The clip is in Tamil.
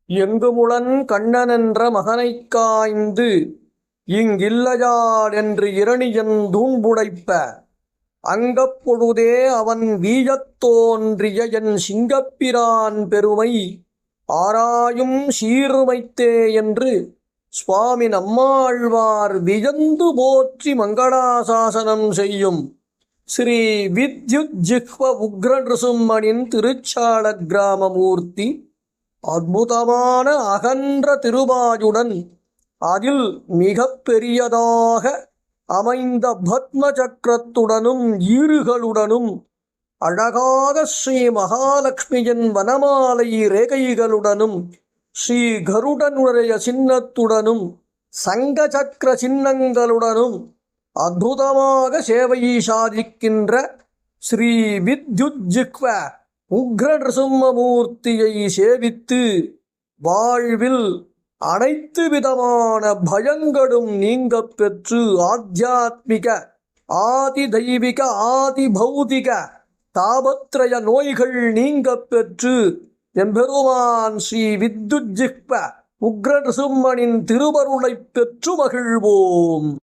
எங்குமுளன் கண்ணனென்ற மகனைக் காய்ந்து இங்கில்லையார் என்று இரணியன் தூண்புடைப்ப அங்கப் பொழுதே அவன் வீழத் தோன்றிய என் சிங்கப்பிரான் பெருமை ஆராயும் சீர்மைத்தே என்று சுவாமி நம்மாழ்வார் வியந்து போற்றி மங்களாசாசனம் செய்யும் ஸ்ரீ வித்யுஜ்ஜிஹ்வ உக்ர நிருசிம்மனின் திருச்சாள கிராமமூர்த்தி அற்புதமான அகன்ற திருவாயுடன் அதில் மிக பெரியதாக அமைந்த பத்ம சக்கரத்துடனும் ஈறுகளுடனும் அழகாக ஸ்ரீ மகாலட்சுமியின் வனமாலை ரேகைகளுடனும் ஸ்ரீ கருடனுடைய சின்னத்துடனும் சங்க சக்கர சின்னங்களுடனும் அற்புதமாக சேவை சாதிக்கின்ற ஸ்ரீ வித்யுஜ்ஜிஹ்வ உக்ர நிருசிம்மமூர்த்தியை சேவித்து வாழ்வில் அனைத்து விதமான பயங்களும் நீங்கப் பெற்று ஆத்தியாத்மிக ஆதி தெய்வீக ஆதி பௌதிக தாபத்ரய நோய்கள் நீங்கப் பெற்று எம்பெருமான் ஸ்ரீ வித்யுஜ்ஜிஹ்வ உக்ர நிருசிம்மனின் திருவருளைப் பெற்று மகிழ்வோம்.